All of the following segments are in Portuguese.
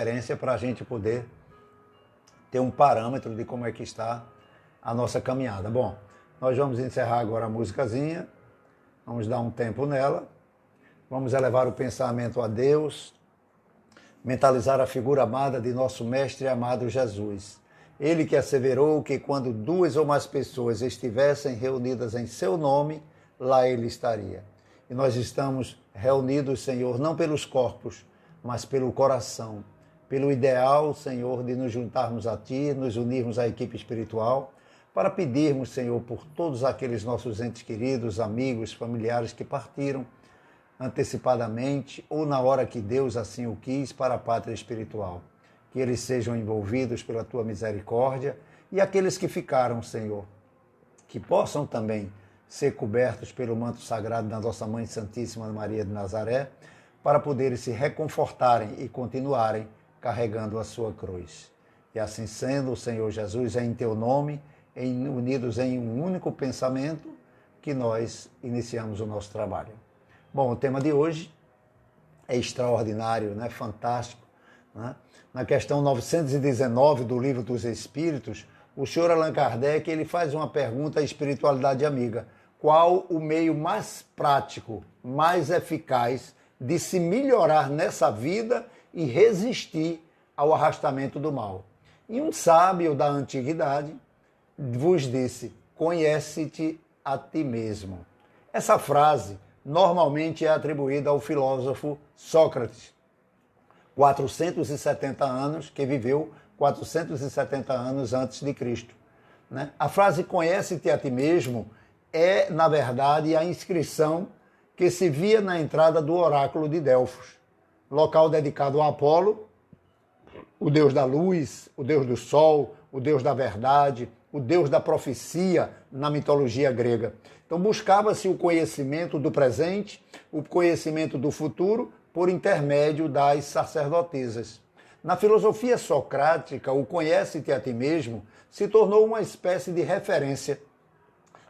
referência para a gente poder ter um parâmetro de como é que está a nossa caminhada. Bom, nós vamos encerrar agora a musicazinha, vamos dar um tempo nela, vamos elevar o pensamento a Deus, mentalizar a figura amada de nosso mestre amado Jesus. Ele que asseverou que quando duas ou mais pessoas estivessem reunidas em seu nome, lá ele estaria. E nós estamos reunidos, Senhor, não pelos corpos, mas pelo coração, pelo ideal, Senhor, de nos juntarmos a Ti, nos unirmos à equipe espiritual, para pedirmos, Senhor, por todos aqueles nossos entes queridos, amigos, familiares que partiram antecipadamente ou na hora que Deus assim o quis para a pátria espiritual. Que eles sejam envolvidos pela Tua misericórdia e aqueles que ficaram, Senhor, que possam também ser cobertos pelo manto sagrado da nossa Mãe Santíssima Maria de Nazaré, para poderem se reconfortarem e continuarem carregando a sua cruz. E assim sendo, Senhor Jesus, é em Teu nome, unidos em um único pensamento, que nós iniciamos o nosso trabalho. Bom, o tema de hoje é extraordinário, né? Fantástico. Né? Na questão 919 do Livro dos Espíritos, o senhor Allan Kardec ele faz uma pergunta à espiritualidade amiga. Qual o meio mais prático, mais eficaz de se melhorar nessa vida e resistir ao arrastamento do mal? E um sábio da antiguidade vos disse: conhece-te a ti mesmo. Essa frase normalmente é atribuída ao filósofo Sócrates, 470 anos, que viveu 470 anos antes de Cristo. Né? A frase conhece-te a ti mesmo é, na verdade, a inscrição que se via na entrada do oráculo de Delfos, local dedicado a Apolo, o deus da luz, o deus do sol, o deus da verdade, o deus da profecia na mitologia grega. Então buscava-se o conhecimento do presente, o conhecimento do futuro, por intermédio das sacerdotisas. Na filosofia socrática, o conhece-te a ti mesmo se tornou uma espécie de referência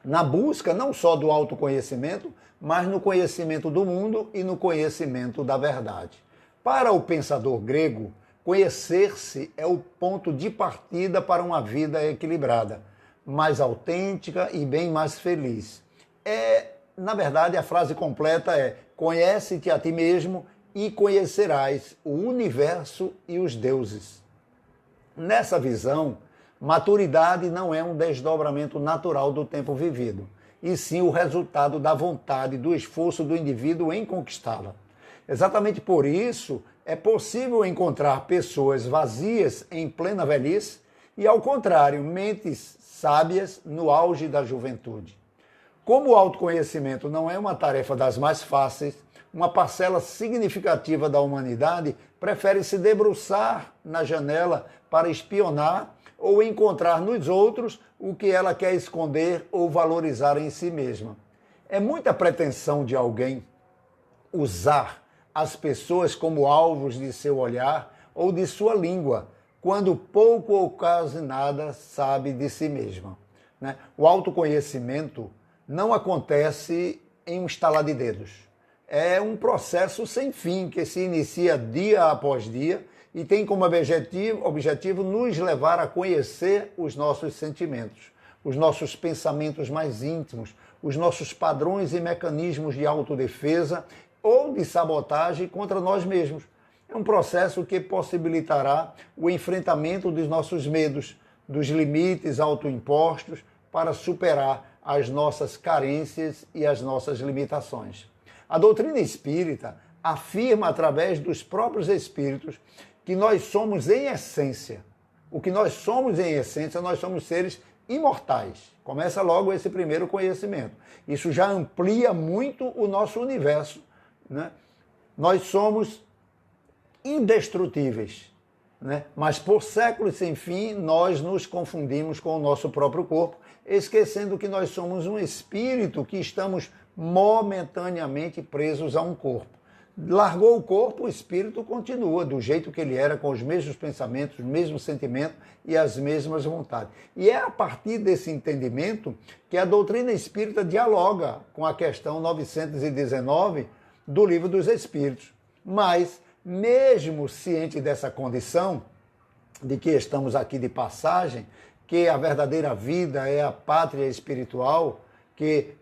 na busca não só do autoconhecimento, mas no conhecimento do mundo e no conhecimento da verdade. Para o pensador grego, conhecer-se é o ponto de partida para uma vida equilibrada, mais autêntica e bem mais feliz. Na verdade, a frase completa é: conhece-te a ti mesmo e conhecerás o universo e os deuses. Nessa visão, maturidade não é um desdobramento natural do tempo vivido, e sim o resultado da vontade, do esforço do indivíduo em conquistá-la. Exatamente por isso, é possível encontrar pessoas vazias em plena velhice e, ao contrário, mentes sábias no auge da juventude. Como o autoconhecimento não é uma tarefa das mais fáceis, uma parcela significativa da humanidade prefere se debruçar na janela para espionar ou encontrar nos outros o que ela quer esconder ou valorizar em si mesma. É muita pretensão de alguém usar as pessoas como alvos de seu olhar ou de sua língua, quando pouco ou quase nada sabe de si mesma. Né? O autoconhecimento não acontece em um estalar de dedos. É um processo sem fim que se inicia dia após dia e tem como objetivo nos levar a conhecer os nossos sentimentos, os nossos pensamentos mais íntimos, os nossos padrões e mecanismos de autodefesa ou de sabotagem contra nós mesmos. É um processo que possibilitará o enfrentamento dos nossos medos, dos limites autoimpostos para superar as nossas carências e as nossas limitações. A doutrina espírita afirma, através dos próprios espíritos, que nós somos em essência. O que nós somos em essência, nós somos seres imortais. Começa logo esse primeiro conhecimento. Isso já amplia muito o nosso universo. Né? Nós somos indestrutíveis. Né? Mas por séculos sem fim, nós nos confundimos com o nosso próprio corpo, esquecendo que nós somos um espírito que estamos momentaneamente presos a um corpo. Largou o corpo, o espírito continua do jeito que ele era, com os mesmos pensamentos, os mesmos sentimentos e as mesmas vontades. E é a partir desse entendimento que a doutrina espírita dialoga com a questão 919 do Livro dos Espíritos. Mas mesmo ciente dessa condição, de que estamos aqui de passagem, que a verdadeira vida é a pátria espiritual, que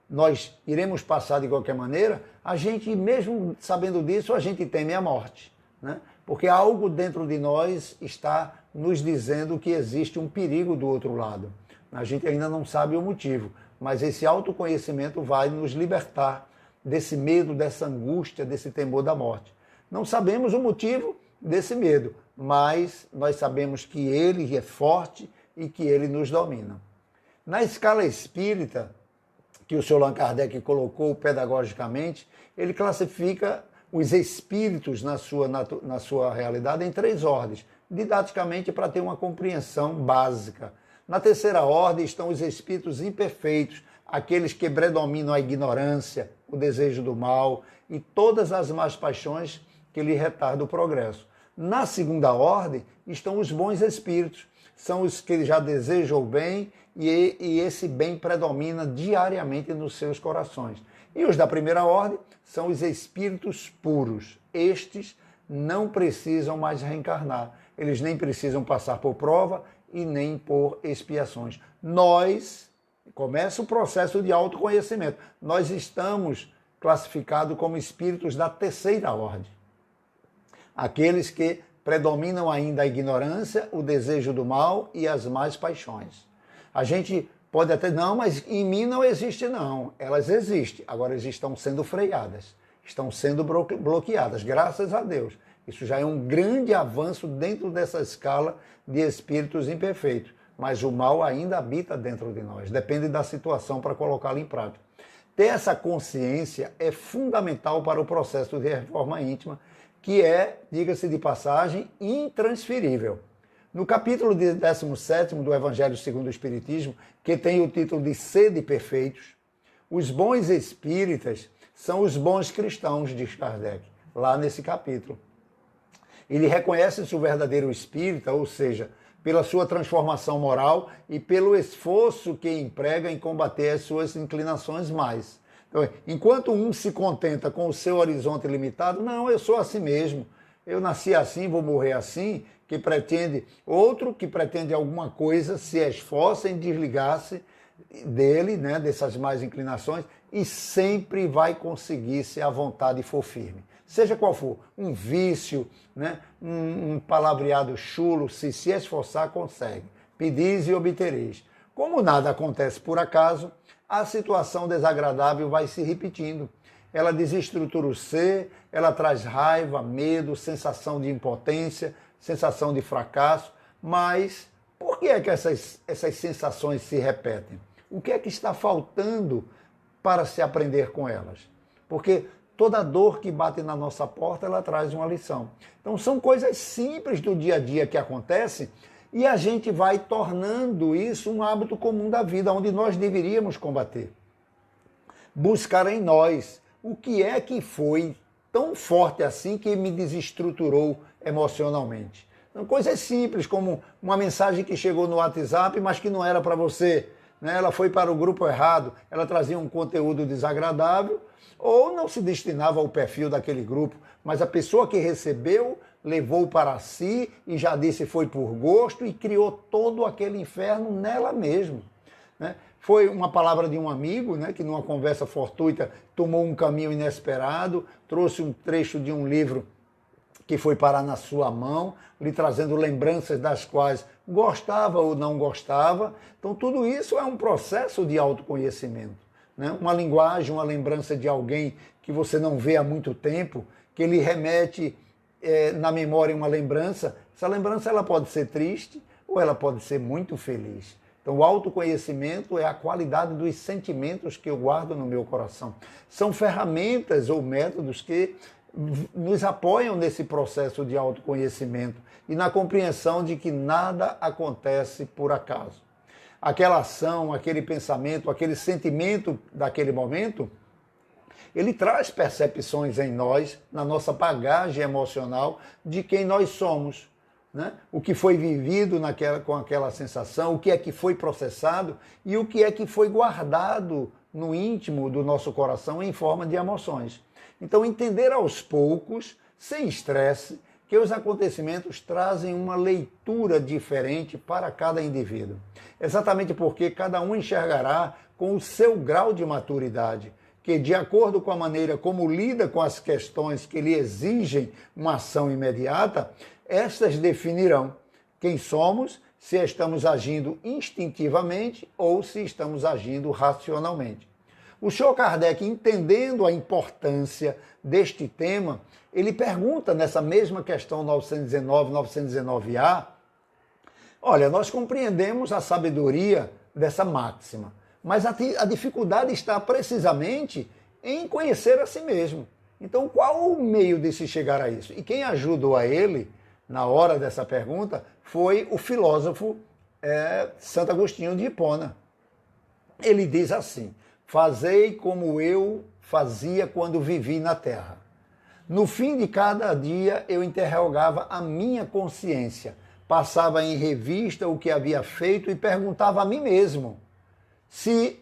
nós iremos passar de qualquer maneira, a gente, mesmo sabendo disso, a gente teme a morte, né? Porque algo dentro de nós está nos dizendo que existe um perigo do outro lado. A gente ainda não sabe o motivo, mas esse autoconhecimento vai nos libertar desse medo, dessa angústia, desse temor da morte. Não sabemos o motivo desse medo, mas nós sabemos que ele é forte e que ele nos domina. Na escala espírita, que o Sr. Allan Kardec colocou pedagogicamente, ele classifica os espíritos na sua realidade em 3 ordens, didaticamente para ter uma compreensão básica. Na terceira ordem estão os espíritos imperfeitos, aqueles que predominam a ignorância, o desejo do mal e todas as más paixões que lhe retardam o progresso. Na segunda ordem estão os bons espíritos, são os que já desejam o bem e esse bem predomina diariamente nos seus corações. E os da primeira ordem são os espíritos puros. Estes não precisam mais reencarnar. Eles nem precisam passar por prova e nem por expiações. Começa o processo de autoconhecimento. Nós estamos classificados como espíritos da terceira ordem. Aqueles que predominam ainda a ignorância, o desejo do mal e as más paixões. A gente pode até, não, mas em mim não existe não. Elas existem, agora elas estão sendo freadas, estão sendo bloqueadas, graças a Deus. Isso já é um grande avanço dentro dessa escala de espíritos imperfeitos. Mas o mal ainda habita dentro de nós, depende da situação para colocá-lo em prática. Ter essa consciência é fundamental para o processo de reforma íntima, que é, diga-se de passagem, intransferível. No capítulo 17º do Evangelho segundo o Espiritismo, que tem o título de Sede Perfeitos, os bons espíritas são os bons cristãos, diz Kardec, lá nesse capítulo. Ele reconhece-se o verdadeiro espírita, ou seja, pela sua transformação moral e pelo esforço que emprega em combater as suas inclinações mais. Então, enquanto um se contenta com o seu horizonte limitado, não, eu sou assim mesmo, eu nasci assim, vou morrer assim, outro que pretende alguma coisa, se esforça em desligar-se dele, né, dessas más inclinações, e sempre vai conseguir se a vontade for firme. Seja qual for, um vício, né, um palavreado chulo, se esforçar, consegue. Pedis e obtereis. Como nada acontece por acaso, a situação desagradável vai se repetindo. Ela desestrutura o ser, ela traz raiva, medo, sensação de impotência, sensação de fracasso. Mas por que é que essas sensações se repetem? O que é que está faltando para se aprender com elas? Porque toda dor que bate na nossa porta, ela traz uma lição. Então são coisas simples do dia a dia que acontecem e a gente vai tornando isso um hábito comum da vida, onde nós deveríamos combater. Buscar em nós o que é que foi tão forte assim que me desestruturou emocionalmente. São coisas simples, como uma mensagem que chegou no WhatsApp, mas que não era para você, né? Ela foi para o grupo errado, ela trazia um conteúdo desagradável, ou não se destinava ao perfil daquele grupo, mas a pessoa que recebeu levou para si e já disse foi por gosto e criou todo aquele inferno nela mesma, né? Foi uma palavra de um amigo, né, que numa conversa fortuita tomou um caminho inesperado, trouxe um trecho de um livro que foi parar na sua mão, lhe trazendo lembranças das quais gostava ou não gostava. Então tudo isso é um processo de autoconhecimento, né? Uma linguagem, uma lembrança de alguém que você não vê há muito tempo, que lhe remete na memória uma lembrança. Essa lembrança ela pode ser triste ou ela pode ser muito feliz. Então o autoconhecimento é a qualidade dos sentimentos que eu guardo no meu coração. São ferramentas ou métodos que nos apoiam nesse processo de autoconhecimento e na compreensão de que nada acontece por acaso. Aquela ação, aquele pensamento, aquele sentimento daquele momento, ele traz percepções em nós, na nossa bagagem emocional, de quem nós somos, né? O que foi vivido com aquela sensação, o que é que foi processado e o que é que foi guardado no íntimo do nosso coração em forma de emoções. Então, entender aos poucos, sem estresse, que os acontecimentos trazem uma leitura diferente para cada indivíduo. Exatamente porque cada um enxergará com o seu grau de maturidade, que de acordo com a maneira como lida com as questões que lhe exigem uma ação imediata, estas definirão quem somos, se estamos agindo instintivamente ou se estamos agindo racionalmente. O Senhor Kardec, entendendo a importância deste tema, ele pergunta nessa mesma questão 919, 919A, olha, nós compreendemos a sabedoria dessa máxima, mas a dificuldade está precisamente em conhecer a si mesmo. Então, qual o meio de se chegar a isso? E quem ajudou a ele, na hora dessa pergunta, foi o filósofo Santo Agostinho de Hipona. Ele diz assim: fazei como eu fazia quando vivi na terra. No fim de cada dia eu interrogava a minha consciência, passava em revista o que havia feito e perguntava a mim mesmo se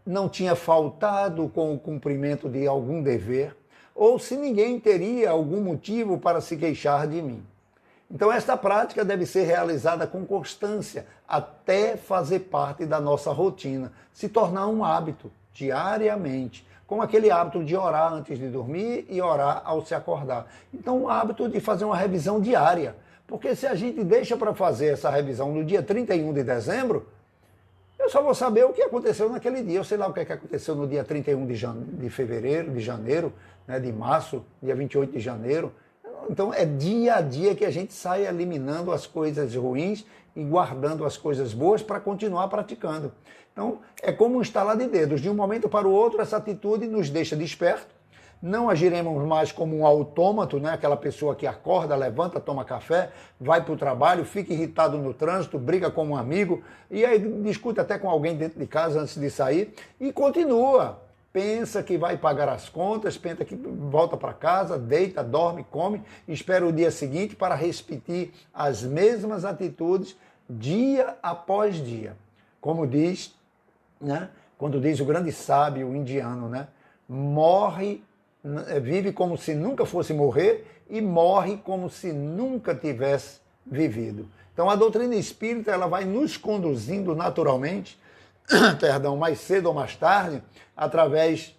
não tinha faltado com o cumprimento de algum dever ou se ninguém teria algum motivo para se queixar de mim. Então esta prática deve ser realizada com constância até fazer parte da nossa rotina, se tornar um hábito diariamente, como aquele hábito de orar antes de dormir e orar ao se acordar. Então um hábito de fazer uma revisão diária, porque se a gente deixa para fazer essa revisão no dia 31 de dezembro, eu só vou saber o que aconteceu naquele dia. Eu sei lá o que aconteceu no dia 31 de fevereiro, de janeiro, né, de março, dia 28 de janeiro. Então é dia a dia que a gente sai eliminando as coisas ruins e guardando as coisas boas para continuar praticando. Então é como um estalar de dedos. De um momento para o outro, essa atitude nos deixa desperto. Não agiremos mais como um autômato, né? Aquela pessoa que acorda, levanta, toma café, vai para o trabalho, fica irritado no trânsito, briga com um amigo, e aí discute até com alguém dentro de casa antes de sair, e continua. Pensa que vai pagar as contas, pensa que volta para casa, deita, dorme, come, espera o dia seguinte para repetir as mesmas atitudes dia após dia. Como diz, né? Quando diz o grande sábio indiano, né? Vive como se nunca fosse morrer e morre como se nunca tivesse vivido. Então a doutrina espírita ela vai nos conduzindo naturalmente, mais cedo ou mais tarde, através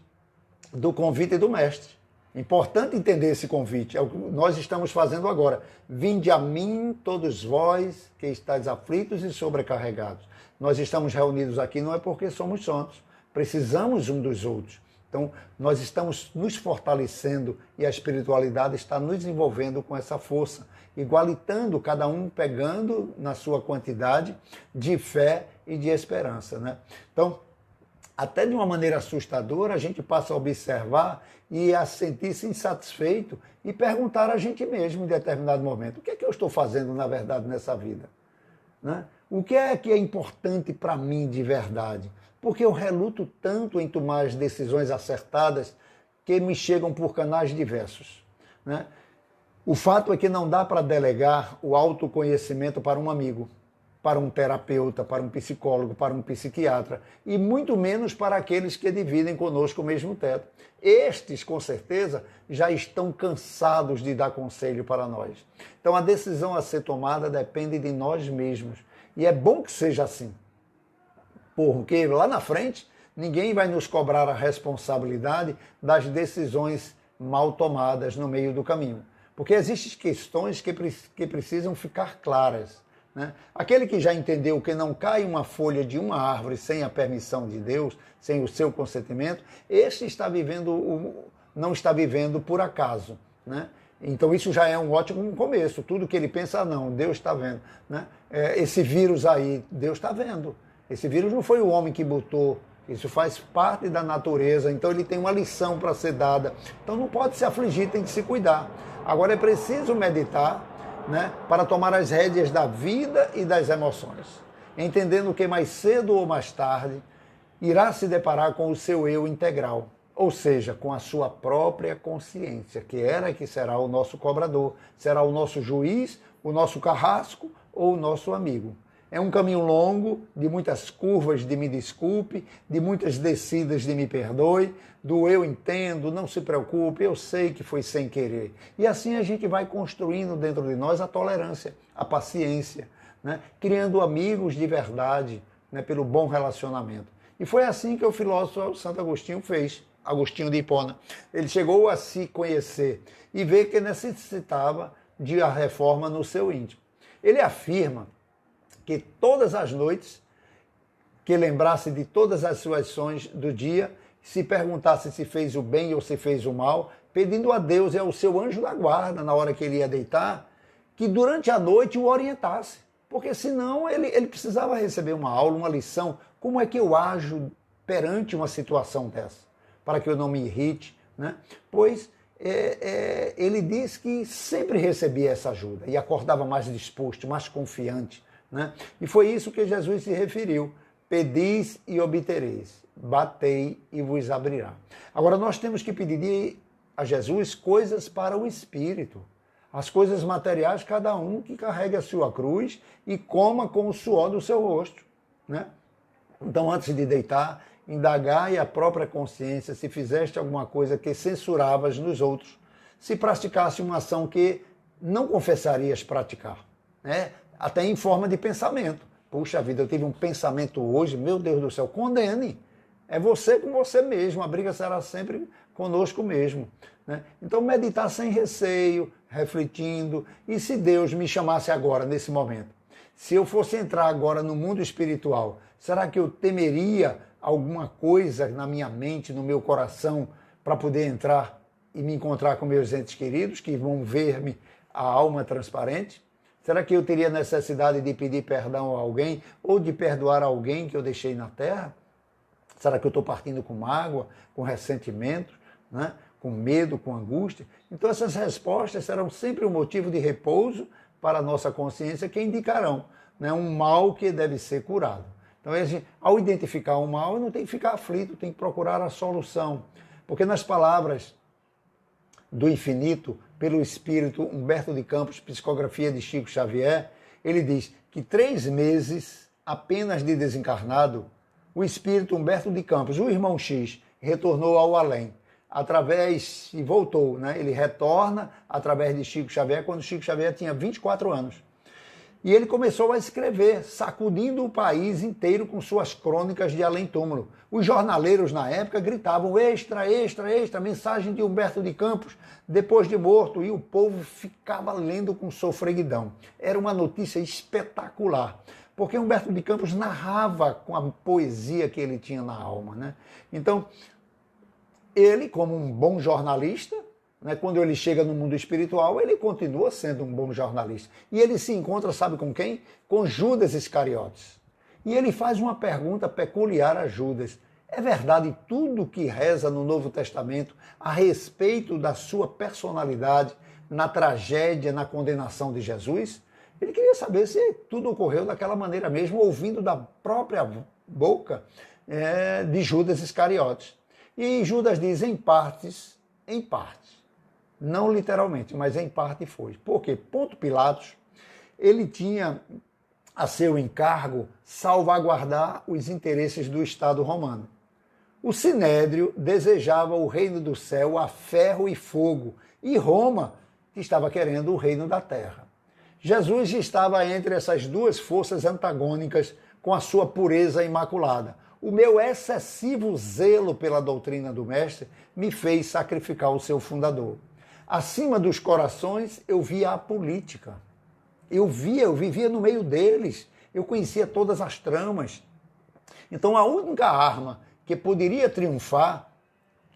do convite do mestre. Importante entender esse convite, é o que nós estamos fazendo agora. Vinde a mim, todos vós que estáis aflitos e sobrecarregados. Nós estamos reunidos aqui não é porque somos santos, precisamos um dos outros. Então, nós estamos nos fortalecendo e a espiritualidade está nos envolvendo com essa força, igualitando, cada um pegando na sua quantidade de fé e de esperança, né? Então, até de uma maneira assustadora, a gente passa a observar e a sentir-se insatisfeito e perguntar a gente mesmo em determinado momento: o que é que eu estou fazendo, na verdade, nessa vida? Né? O que é importante para mim de verdade? Porque eu reluto tanto em tomar as decisões acertadas que me chegam por canais diversos, né? O fato é que não dá para delegar o autoconhecimento para um amigo, para um terapeuta, para um psicólogo, para um psiquiatra, e muito menos para aqueles que dividem conosco o mesmo teto. Estes, com certeza, já estão cansados de dar conselho para nós. Então a decisão a ser tomada depende de nós mesmos. E é bom que seja assim. Porque lá na frente, ninguém vai nos cobrar a responsabilidade das decisões mal tomadas no meio do caminho. Porque existem questões que precisam ficar claras, né? Aquele que já entendeu que não cai uma folha de uma árvore sem a permissão de Deus, sem o seu consentimento, este não está vivendo por acaso, né? Então isso já é um ótimo começo. Tudo que ele pensa, não, Deus está vendo, né? Esse vírus aí, Deus está vendo. Esse vírus não foi o homem que botou, isso faz parte da natureza, então ele tem uma lição para ser dada. Então não pode se afligir, tem que se cuidar. Agora é preciso meditar, né, para tomar as rédeas da vida e das emoções, entendendo que mais cedo ou mais tarde irá se deparar com o seu eu integral, ou seja, com a sua própria consciência, que era e que será o nosso cobrador, será o nosso juiz, o nosso carrasco ou o nosso amigo. É um caminho longo, de muitas curvas de me desculpe, de muitas descidas de me perdoe, do eu entendo, não se preocupe, eu sei que foi sem querer. E assim a gente vai construindo dentro de nós a tolerância, a paciência, né? Criando amigos de verdade, né? Pelo bom relacionamento. E foi assim que o filósofo Santo Agostinho fez, Agostinho de Hipona. Ele chegou a se conhecer e ver que necessitava de a reforma no seu íntimo. Ele afirma que todas as noites, que lembrasse de todas as suas ações do dia, se perguntasse se fez o bem ou se fez o mal, pedindo a Deus e ao seu anjo da guarda, na hora que ele ia deitar, que durante a noite o orientasse. Porque senão ele precisava receber uma aula, uma lição. Como é que eu ajo perante uma situação dessa? Para que eu não me irrite, né? Pois ele diz que sempre recebia essa ajuda e acordava mais disposto, mais confiante, né? E foi isso que Jesus se referiu. Pedis e obtereis, batei e vos abrirá. Agora nós temos que pedir a Jesus coisas para o Espírito. As coisas materiais, cada um que carregue a sua cruz e coma com o suor do seu rosto, né? Então, antes de deitar, indagai a própria consciência se fizeste alguma coisa que censuravas nos outros, se praticasse uma ação que não confessarias praticar, né? Até em forma de pensamento. Puxa vida, eu tive um pensamento hoje, meu Deus do céu, condene. É você com você mesmo, a briga será sempre conosco mesmo, né? Então, meditar sem receio, refletindo, e se Deus me chamasse agora, nesse momento? Se eu fosse entrar agora no mundo espiritual, será que eu temeria alguma coisa na minha mente, no meu coração, para poder entrar e me encontrar com meus entes queridos, que vão ver-me a alma transparente? Será que eu teria necessidade de pedir perdão a alguém ou de perdoar alguém que eu deixei na terra? Será que eu estou partindo com mágoa, com ressentimento, né? Com medo, com angústia? Então essas respostas serão sempre um motivo de repouso para a nossa consciência que indicarão, né, um mal que deve ser curado. Então, ao identificar o mal, eu não tenho que ficar aflito, tem que procurar a solução. Porque nas palavras do infinito, pelo espírito Humberto de Campos, psicografia de Chico Xavier, ele diz que 3 meses apenas de desencarnado, o espírito Humberto de Campos, o irmão X, retornou ao além. E voltou, né? Ele retorna através de Chico Xavier, quando Chico Xavier tinha 24 anos. E ele começou a escrever, sacudindo o país inteiro com suas crônicas de além-túmulo. Os jornaleiros na época gritavam extra, extra, extra, mensagem de Humberto de Campos, depois de morto, e o povo ficava lendo com sofreguidão. Era uma notícia espetacular, porque Humberto de Campos narrava com a poesia que ele tinha na alma, né? Então, ele, como um bom jornalista, né, quando ele chega no mundo espiritual, ele continua sendo um bom jornalista. E ele se encontra, sabe com quem? Com Judas Iscariotes. E ele faz uma pergunta peculiar a Judas. É verdade tudo que reza no Novo Testamento a respeito da sua personalidade na tragédia, na condenação de Jesus? Ele queria saber se tudo ocorreu daquela maneira mesmo, ouvindo da própria boca de Judas Iscariotes. E Judas diz em partes, não literalmente, mas em parte foi. Por quê? Ponto Pilatos, ele tinha a seu encargo salvaguardar os interesses do Estado romano. O Sinédrio desejava o reino do céu a ferro e fogo, e Roma estava querendo o reino da terra. Jesus estava entre essas duas forças antagônicas com a sua pureza imaculada. O meu excessivo zelo pela doutrina do Mestre me fez sacrificar o seu fundador. Acima dos corações, eu via a política. Eu vivia no meio deles. Eu conhecia todas as tramas. Então, a única arma que poderia triunfar,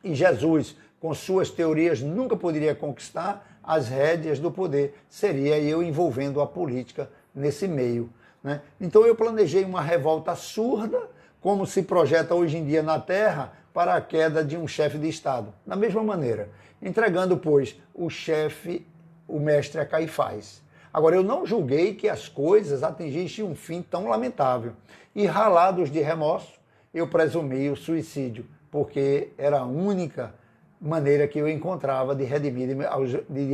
e Jesus, com suas teorias, nunca poderia conquistar as rédeas do poder, seria eu envolvendo a política nesse meio, né? Então, eu planejei uma revolta surda, como se projeta hoje em dia na Terra, para a queda de um chefe de Estado. Da mesma maneira, entregando, pois, o mestre a Caifás. Agora, eu não julguei que as coisas atingissem um fim tão lamentável. E, ralados de remorso, eu presumi o suicídio, porque era a única maneira que eu encontrava de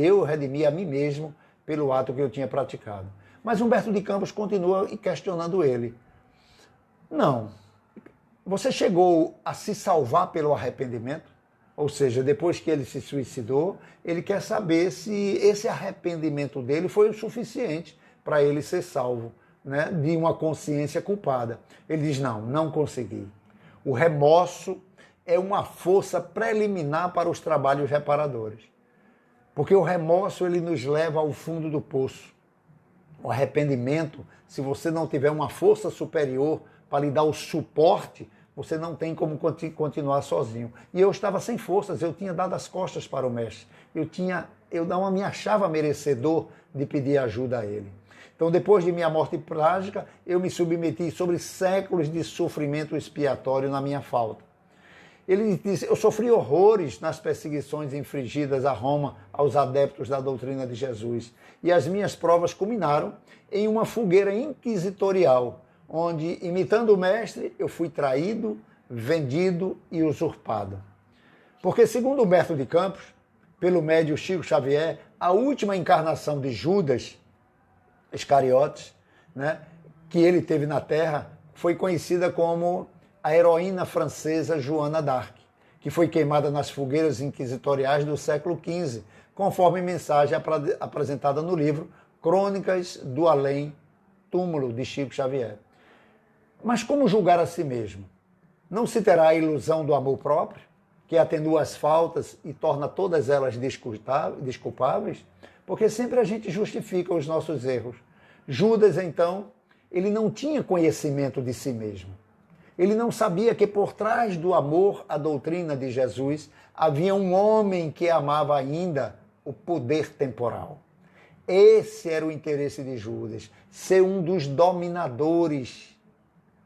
eu redimir a mim mesmo pelo ato que eu tinha praticado. Mas Humberto de Campos continua questionando ele. Não. Você chegou a se salvar pelo arrependimento? Ou seja, depois que ele se suicidou, ele quer saber se esse arrependimento dele foi o suficiente para ele ser salvo, né, de uma consciência culpada. Ele diz, não consegui. O remorso é uma força preliminar para os trabalhos reparadores. Porque o remorso ele nos leva ao fundo do poço. O arrependimento, se você não tiver uma força superior para lhe dar o suporte, você não tem como continuar sozinho. E eu estava sem forças, eu tinha dado as costas para o mestre. Eu não me achava merecedor de pedir ajuda a ele. Então, depois de minha morte trágica, eu me submeti sobre séculos de sofrimento expiatório na minha falta. Ele disse, eu sofri horrores nas perseguições infligidas a Roma aos adeptos da doutrina de Jesus. E as minhas provas culminaram em uma fogueira inquisitorial, onde, imitando o mestre, eu fui traído, vendido e usurpado. Porque, segundo Humberto de Campos, pelo médium Chico Xavier, a última encarnação de Judas Iscariotes, né, que ele teve na Terra, foi conhecida como a heroína francesa Joana d'Arc, que foi queimada nas fogueiras inquisitoriais do século XV, conforme mensagem apresentada no livro Crônicas do Além Túmulo, de Chico Xavier. Mas como julgar a si mesmo? Não se terá a ilusão do amor próprio, que atenua as faltas e torna todas elas desculpáveis? Porque sempre a gente justifica os nossos erros. Judas, então, ele não tinha conhecimento de si mesmo. Ele não sabia que por trás do amor à doutrina de Jesus havia um homem que amava ainda o poder temporal. Esse era o interesse de Judas, ser um dos dominadores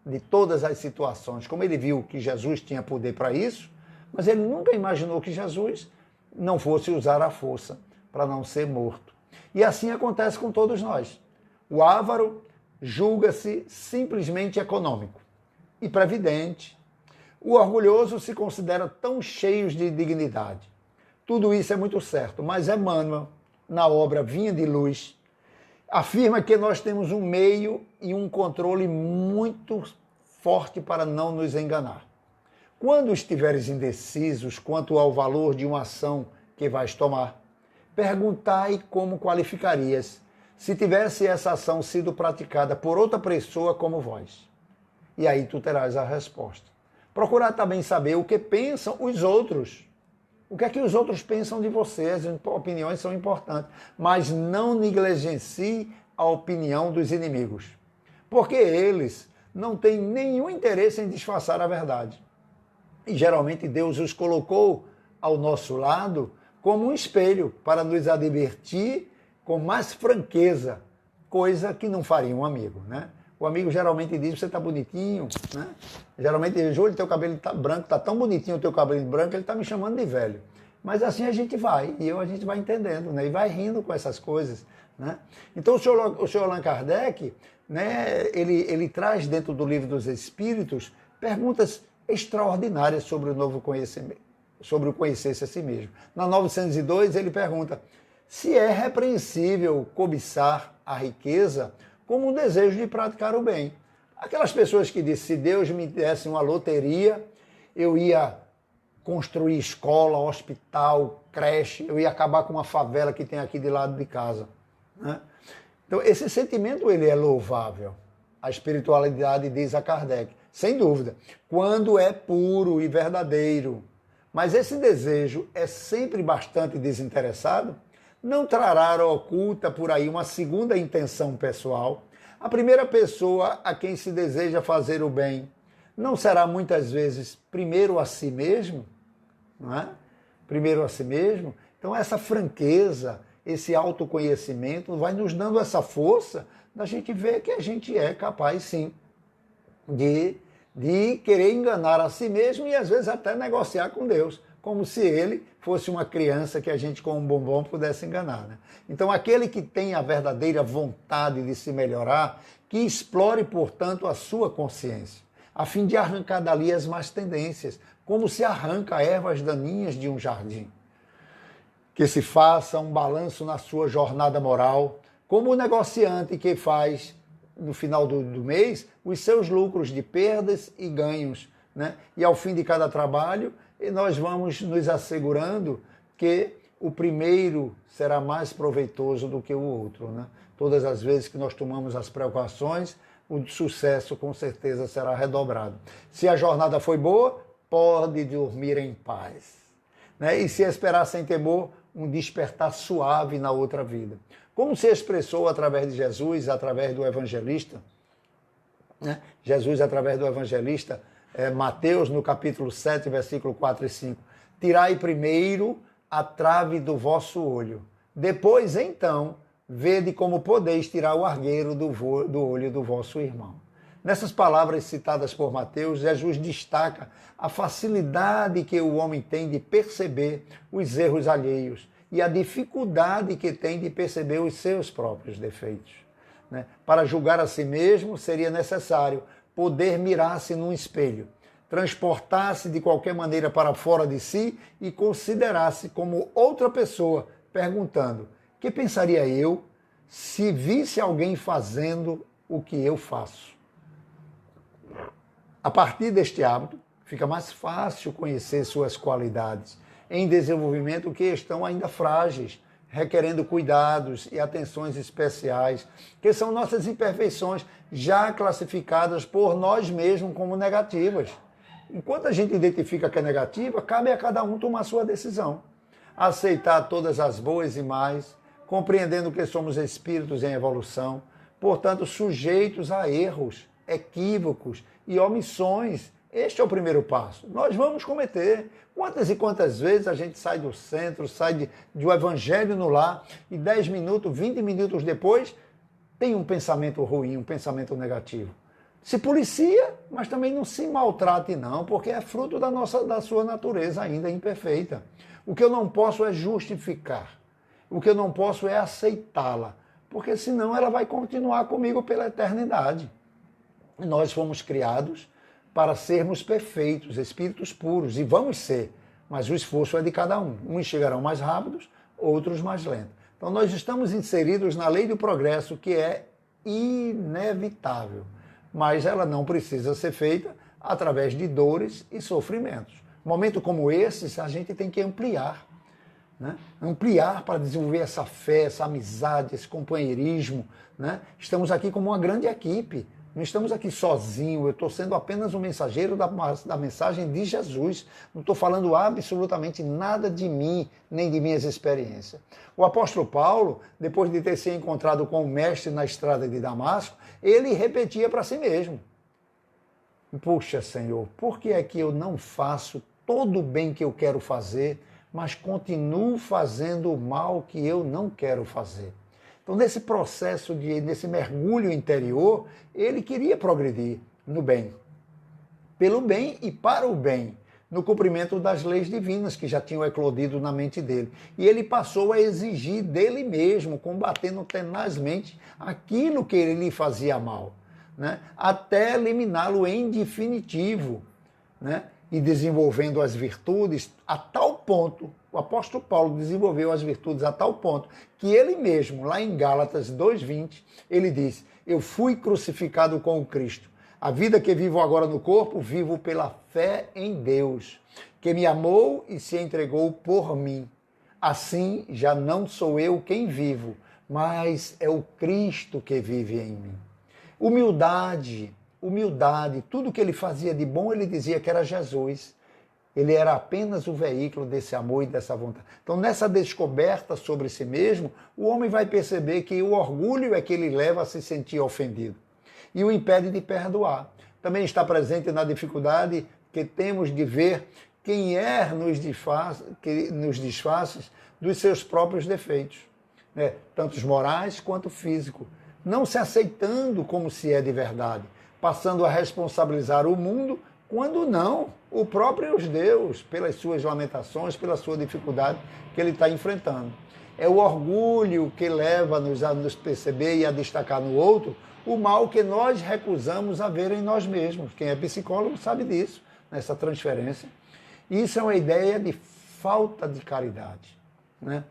de todas as situações. Como ele viu que Jesus tinha poder para isso, mas ele nunca imaginou que Jesus não fosse usar a força para não ser morto. E assim acontece com todos nós. O avaro julga-se simplesmente econômico e previdente. O orgulhoso se considera tão cheio de dignidade. Tudo isso é muito certo, mas Emmanuel, na obra Vinha de Luz, afirma que nós temos um meio e um controle muito forte para não nos enganar. Quando estiveres indecisos quanto ao valor de uma ação que vais tomar, perguntai como qualificarias se tivesse essa ação sido praticada por outra pessoa como vós. E aí tu terás a resposta. Procurar também saber o que pensam os outros. O que é que os outros pensam de você? As opiniões são importantes, mas não negligencie a opinião dos inimigos, porque eles não têm nenhum interesse em disfarçar a verdade. E geralmente Deus os colocou ao nosso lado como um espelho para nos advertir com mais franqueza, coisa que não faria um amigo, né? O amigo geralmente diz, você está bonitinho, né? Geralmente diz, Júlio, teu cabelo está branco, está tão bonitinho o teu cabelo branco, ele está me chamando de velho. Mas assim a gente vai, a gente vai entendendo, né? E vai rindo com essas coisas, né? Então o senhor Allan Kardec, né, ele traz dentro do Livro dos Espíritos perguntas extraordinárias sobre o novo conhecimento, sobre o conhecer-se a si mesmo. Na 902 ele pergunta, se é repreensível cobiçar a riqueza como um desejo de praticar o bem. Aquelas pessoas que dizem, se Deus me desse uma loteria, eu ia construir escola, hospital, creche, eu ia acabar com uma favela que tem aqui de lado de casa, né? Então, esse sentimento ele é louvável. A espiritualidade diz a Kardec, sem dúvida, quando é puro e verdadeiro. Mas esse desejo é sempre bastante desinteressado, não trará oculta por aí uma segunda intenção pessoal. A primeira pessoa a quem se deseja fazer o bem não será muitas vezes primeiro a si mesmo, não é? Primeiro a si mesmo. Então essa franqueza, esse autoconhecimento vai nos dando essa força da gente ver que a gente é capaz sim de querer enganar a si mesmo e às vezes até negociar com Deus, como se ele fosse uma criança que a gente com um bombom pudesse enganar, né? Então aquele que tem a verdadeira vontade de se melhorar, que explore, portanto, a sua consciência, a fim de arrancar dali as más tendências, como se arranca ervas daninhas de um jardim. Que se faça um balanço na sua jornada moral, Como o negociante que faz, no final do mês, os seus lucros de perdas e ganhos, né? E ao fim de cada trabalho, nós vamos nos assegurando que o primeiro será mais proveitoso do que o outro, né? Todas as vezes que nós tomamos as precauções, o sucesso com certeza será redobrado. Se a jornada foi boa, pode dormir em paz, né? E se esperar sem temor, um despertar suave na outra vida. Como se expressou através de Jesus, através do evangelista, né? Jesus, através do evangelista, Mateus, no capítulo 7, versículo 4 e 5. Tirai primeiro a trave do vosso olho, depois, então, vede como podeis tirar o argueiro do olho do vosso irmão. Nessas palavras citadas por Mateus, Jesus destaca a facilidade que o homem tem de perceber os erros alheios e a dificuldade que tem de perceber os seus próprios defeitos, né? Para julgar a si mesmo, seria necessário poder mirar-se num espelho, transportar-se de qualquer maneira para fora de si e considerar-se como outra pessoa, perguntando: que pensaria eu se visse alguém fazendo o que eu faço? A partir deste hábito, fica mais fácil conhecer suas qualidades em desenvolvimento que estão ainda frágeis, requerendo cuidados e atenções especiais, que são nossas imperfeições já classificadas por nós mesmos como negativas. Enquanto a gente identifica que é negativa, cabe a cada um tomar sua decisão. Aceitar todas as boas e más, compreendendo que somos espíritos em evolução, portanto sujeitos a erros, equívocos e omissões. Este é o primeiro passo. Nós vamos cometer. Quantas e quantas vezes a gente sai do centro, sai do evangelho no lar e 10 minutos, 20 minutos depois tem um pensamento ruim, um pensamento negativo. Se policia, mas também não se maltrate não, porque é fruto da sua natureza ainda imperfeita. O que eu não posso é justificar. O que eu não posso é aceitá-la, porque senão ela vai continuar comigo pela eternidade. Nós fomos criados para sermos perfeitos, espíritos puros, e vamos ser, mas o esforço é de cada um. Uns chegarão mais rápidos, outros mais lentos. Então nós estamos inseridos na lei do progresso, que é inevitável, mas ela não precisa ser feita através de dores e sofrimentos. Momento como esses, a gente tem que ampliar, né? Ampliar para desenvolver essa fé, essa amizade, esse companheirismo, né? Estamos aqui como uma grande equipe. Não estamos aqui sozinhos, eu estou sendo apenas um mensageiro da mensagem de Jesus. Não estou falando absolutamente nada de mim, nem de minhas experiências. O apóstolo Paulo, depois de ter se encontrado com o mestre na estrada de Damasco, ele repetia para si mesmo: puxa, Senhor, por que é que eu não faço todo o bem que eu quero fazer, mas continuo fazendo o mal que eu não quero fazer? Então, nesse processo, nesse mergulho interior, ele queria progredir no bem. Pelo bem e para o bem, no cumprimento das leis divinas que já tinham eclodido na mente dele. E ele passou a exigir dele mesmo, combatendo tenazmente aquilo que ele lhe fazia mal, né? Até eliminá-lo em definitivo, né? E desenvolvendo as virtudes a tal ponto, o apóstolo Paulo desenvolveu as virtudes a tal ponto, que ele mesmo, lá em Gálatas 2:20, ele diz: eu fui crucificado com o Cristo. A vida que vivo agora no corpo, vivo pela fé em Deus, que me amou e se entregou por mim. Assim, já não sou eu quem vivo, mas é o Cristo que vive em mim. Humildade, tudo que ele fazia de bom, ele dizia que era Jesus. Ele era apenas o veículo desse amor e dessa vontade. Então, nessa descoberta sobre si mesmo, o homem vai perceber que o orgulho é que ele leva a se sentir ofendido e o impede de perdoar. Também está presente na dificuldade que temos de ver quem nos disfarces dos seus próprios defeitos, né? Tanto os morais quanto físicos, não se aceitando como se é de verdade, passando a responsabilizar o mundo, quando não, o próprio Deus, pelas suas lamentações, pela sua dificuldade que ele está enfrentando. É o orgulho que leva-nos a nos perceber e a destacar no outro o mal que nós recusamos a ver em nós mesmos. Quem é psicólogo sabe disso, nessa transferência. Isso é uma ideia de falta de caridade, né?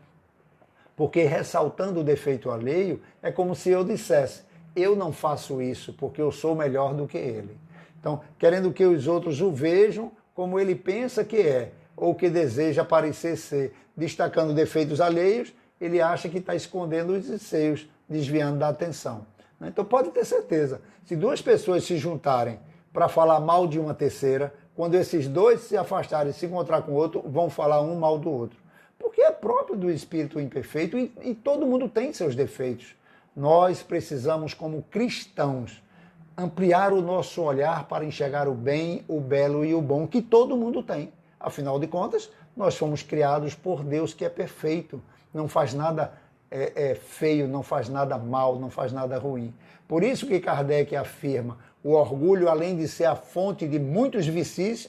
Porque ressaltando o defeito alheio, é como se eu dissesse, eu não faço isso porque eu sou melhor do que ele. Então, querendo que os outros o vejam como ele pensa que é, ou que deseja parecer ser, destacando defeitos alheios, ele acha que está escondendo os seus, desviando da atenção. Então pode ter certeza, se duas pessoas se juntarem para falar mal de uma terceira, quando esses dois se afastarem e se encontrar com o outro, vão falar um mal do outro. Porque é próprio do espírito imperfeito e todo mundo tem seus defeitos. Nós precisamos, como cristãos, ampliar o nosso olhar para enxergar o bem, o belo e o bom que todo mundo tem. Afinal de contas, nós fomos criados por Deus que é perfeito, não faz nada feio, não faz nada mal, não faz nada ruim. Por isso que Kardec afirma, o orgulho, além de ser a fonte de muitos vícios,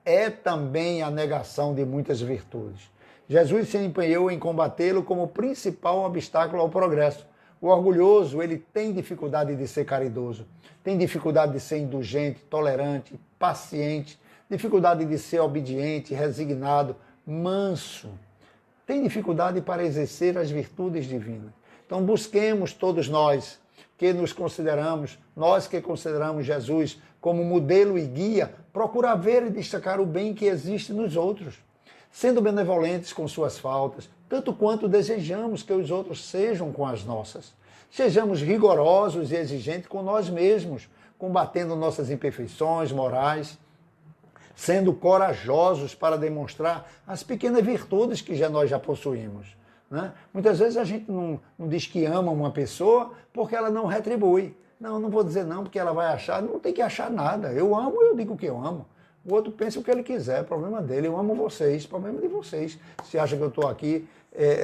é também a negação de muitas virtudes. Jesus se empenhou em combatê-lo como principal obstáculo ao progresso. O orgulhoso, ele tem dificuldade de ser caridoso, tem dificuldade de ser indulgente, tolerante, paciente, dificuldade de ser obediente, resignado, manso. Tem dificuldade para exercer as virtudes divinas. Então busquemos todos nós que consideramos Jesus como modelo e guia, procurar ver e destacar o bem que existe nos outros, sendo benevolentes com suas faltas, tanto quanto desejamos que os outros sejam com as nossas. Sejamos rigorosos e exigentes com nós mesmos, combatendo nossas imperfeições morais, sendo corajosos para demonstrar as pequenas virtudes que nós já possuímos. Né? Muitas vezes a gente não diz que ama uma pessoa porque ela não retribui. Não vou dizer não porque ela vai achar, não tem que achar nada. Eu amo, eu digo que eu amo. O outro pensa o que ele quiser, problema dele. Eu amo vocês, problema de vocês. Se acha que eu estou aqui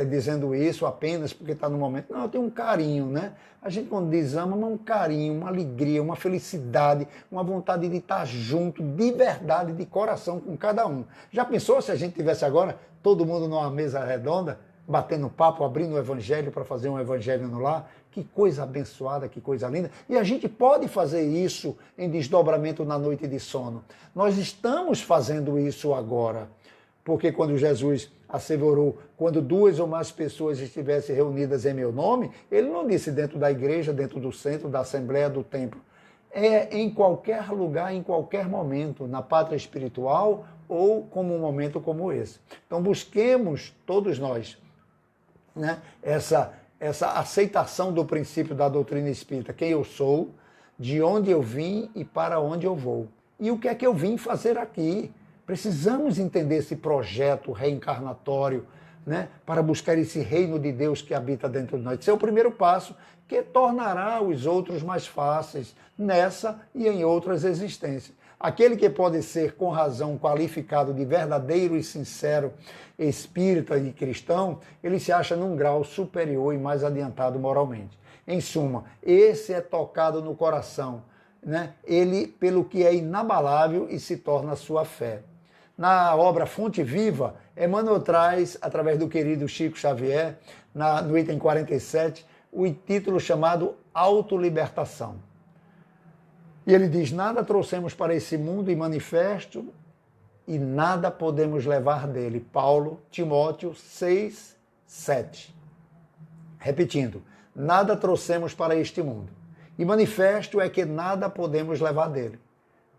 dizendo isso apenas porque está no momento. Não, eu tenho um carinho, né? A gente quando diz ama, é um carinho, uma alegria, uma felicidade, uma vontade de estar junto, de verdade, de coração com cada um. Já pensou se a gente tivesse agora todo mundo numa mesa redonda, batendo papo, abrindo o evangelho para fazer um evangelho no lar? Que coisa abençoada, que coisa linda. E a gente pode fazer isso em desdobramento na noite de sono. Nós estamos fazendo isso agora. Porque quando Jesus asseverou, quando duas ou mais pessoas estivessem reunidas em meu nome, ele não disse dentro da igreja, dentro do centro, da assembleia, do templo. É em qualquer lugar, em qualquer momento, na pátria espiritual ou como um momento como esse. Então busquemos, todos nós, né, essa aceitação do princípio da doutrina espírita, quem eu sou, de onde eu vim e para onde eu vou. E o que é que eu vim fazer aqui? Precisamos entender esse projeto reencarnatório, né, para buscar esse reino de Deus que habita dentro de nós. Esse é o primeiro passo que tornará os outros mais fáceis nessa e em outras existências. Aquele que pode ser, com razão, qualificado de verdadeiro e sincero espírita e cristão, ele se acha num grau superior e mais adiantado moralmente. Em suma, esse é tocado no coração, né? Ele, pelo que é inabalável e se torna a sua fé. Na obra Fonte Viva, Emmanuel traz, através do querido Chico Xavier, no item 47, o título chamado Autolibertação. E ele diz, nada trouxemos para esse mundo e manifesto e nada podemos levar dele. Paulo, Timóteo 6, 7. Repetindo, nada trouxemos para este mundo. E manifesto é que nada podemos levar dele.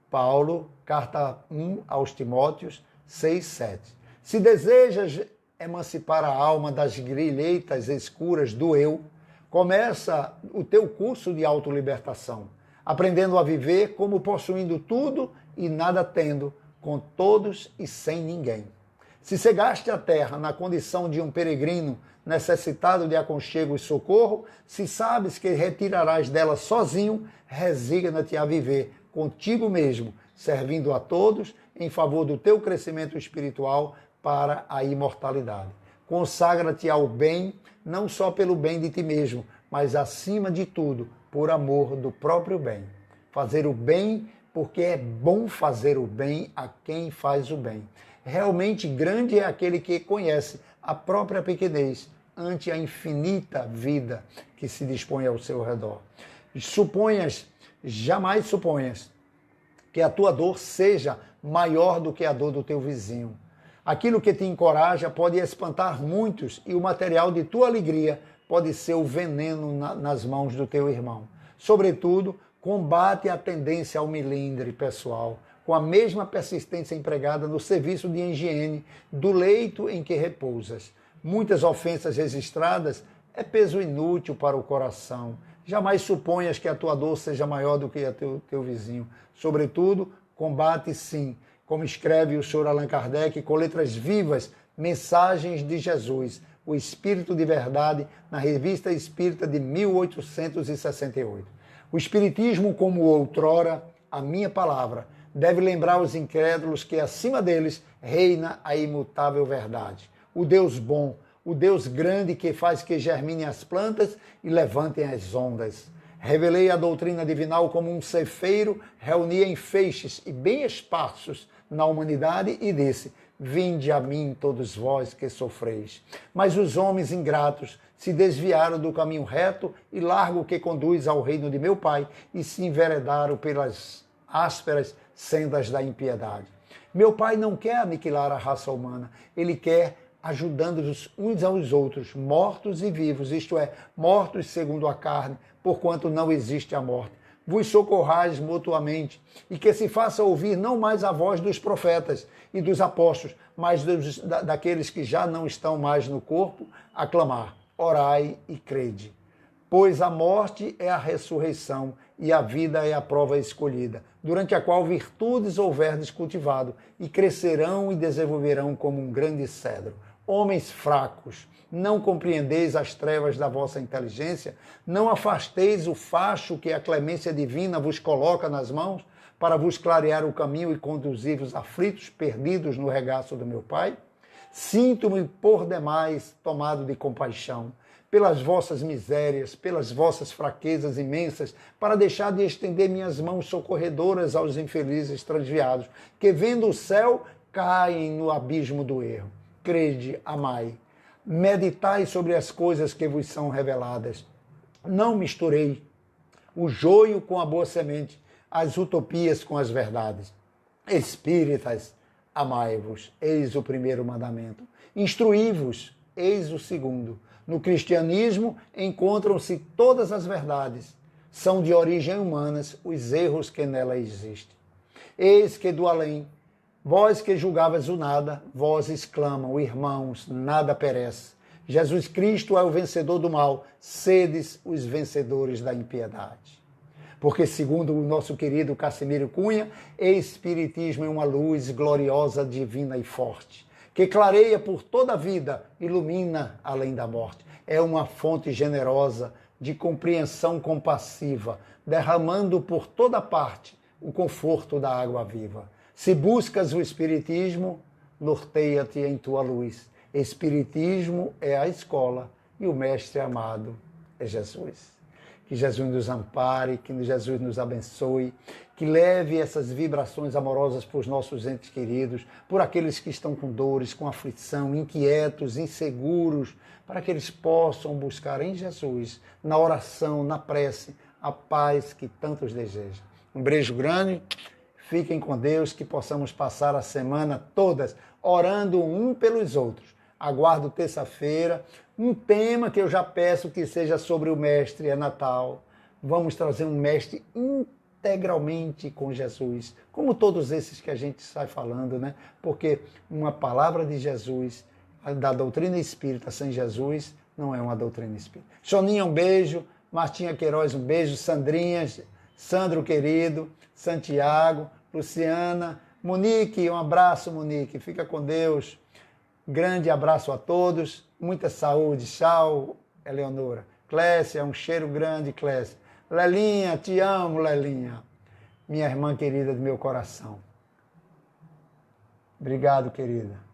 Paulo, carta 1 aos Timóteos 6, 7. Se desejas emancipar a alma das grilhetas escuras do eu, começa o teu curso de autolibertação, aprendendo a viver como possuindo tudo e nada tendo, com todos e sem ninguém. Se chegaste à terra na condição de um peregrino necessitado de aconchego e socorro, se sabes que retirarás dela sozinho, resigna-te a viver contigo mesmo, servindo a todos em favor do teu crescimento espiritual para a imortalidade. Consagra-te ao bem, não só pelo bem de ti mesmo, mas acima de tudo, por amor do próprio bem. Fazer o bem porque é bom fazer o bem a quem faz o bem. Realmente grande é aquele que conhece a própria pequenez ante a infinita vida que se dispõe ao seu redor. Jamais suponhas que a tua dor seja maior do que a dor do teu vizinho. Aquilo que te encoraja pode espantar muitos e o material de tua alegria pode ser o veneno nas mãos do teu irmão. Sobretudo, combate a tendência ao melindre pessoal, com a mesma persistência empregada no serviço de higiene do leito em que repousas. Muitas ofensas registradas é peso inútil para o coração. Jamais suponhas que a tua dor seja maior do que a teu vizinho. Sobretudo, combate sim, como escreve o Sr. Allan Kardec, com letras vivas, Mensagens de Jesus, o Espírito de Verdade, na Revista Espírita de 1868. O Espiritismo, como outrora, a minha palavra, deve lembrar os incrédulos que acima deles reina a imutável verdade. O Deus bom, o Deus grande que faz que germinem as plantas e levantem as ondas. Revelei a doutrina divinal como um cefeiro, reunia em feixes e bem esparsos na humanidade e disse: vinde a mim todos vós que sofreis. Mas os homens ingratos se desviaram do caminho reto e largo que conduz ao reino de meu Pai e se enveredaram pelas ásperas sendas da impiedade. Meu Pai não quer aniquilar a raça humana, ele quer ajudando-os uns aos outros, mortos e vivos, isto é, mortos segundo a carne, porquanto não existe a morte. Vos socorrais mutuamente, e que se faça ouvir não mais a voz dos profetas e dos apóstolos, mas daqueles que já não estão mais no corpo, a clamar: orai e crede. Pois a morte é a ressurreição e a vida é a prova escolhida, durante a qual virtudes houverdes cultivado, e crescerão e desenvolverão como um grande cedro. Homens fracos, não compreendeis as trevas da vossa inteligência? Não afasteis o facho que a clemência divina vos coloca nas mãos, para vos clarear o caminho e conduzir-vos aflitos, perdidos no regaço do meu Pai? Sinto-me por demais tomado de compaixão, pelas vossas misérias, pelas vossas fraquezas imensas, para deixar de estender minhas mãos socorredoras aos infelizes transviados, que vendo o céu, caem no abismo do erro. Crede, amai, meditai sobre as coisas que vos são reveladas. Não misturei o joio com a boa semente, as utopias com as verdades. Espíritas, amai-vos, eis o primeiro mandamento. Instruí-vos, eis o segundo. No cristianismo encontram-se todas as verdades. São de origem humanas os erros que nela existem. Eis que do além, vós que julgavas o nada, vós exclamam: irmãos, nada perece. Jesus Cristo é o vencedor do mal, sedes os vencedores da impiedade. Porque, segundo o nosso querido Cassimiro Cunha, Espiritismo é uma luz gloriosa, divina e forte, que clareia por toda a vida, ilumina além da morte. É uma fonte generosa de compreensão compassiva, derramando por toda parte o conforto da água viva. Se buscas o Espiritismo, norteia-te em tua luz. Espiritismo é a escola e o mestre amado é Jesus. Que Jesus nos ampare, que Jesus nos abençoe, que leve essas vibrações amorosas para os nossos entes queridos, por aqueles que estão com dores, com aflição, inquietos, inseguros, para que eles possam buscar em Jesus, na oração, na prece, a paz que tantos desejam. Um beijo grande, fiquem com Deus, que possamos passar a semana todas orando um pelos outros. Aguardo terça-feira um tema que eu já peço que seja sobre o Mestre, é Natal. Vamos trazer um Mestre integralmente com Jesus, como todos esses que a gente sai falando, né? Porque uma palavra de Jesus, da doutrina espírita sem Jesus, não é uma doutrina espírita. Soninha, um beijo. Martinha Queiroz, um beijo. Sandrinha, Sandro querido, Santiago, Luciana, Monique, um abraço, Monique. Fica com Deus. Grande abraço a todos, muita saúde, tchau, Eleonora. Clécia, um cheiro grande, Clécia. Lelinha, te amo, Lelinha, minha irmã querida do meu coração. Obrigado, querida.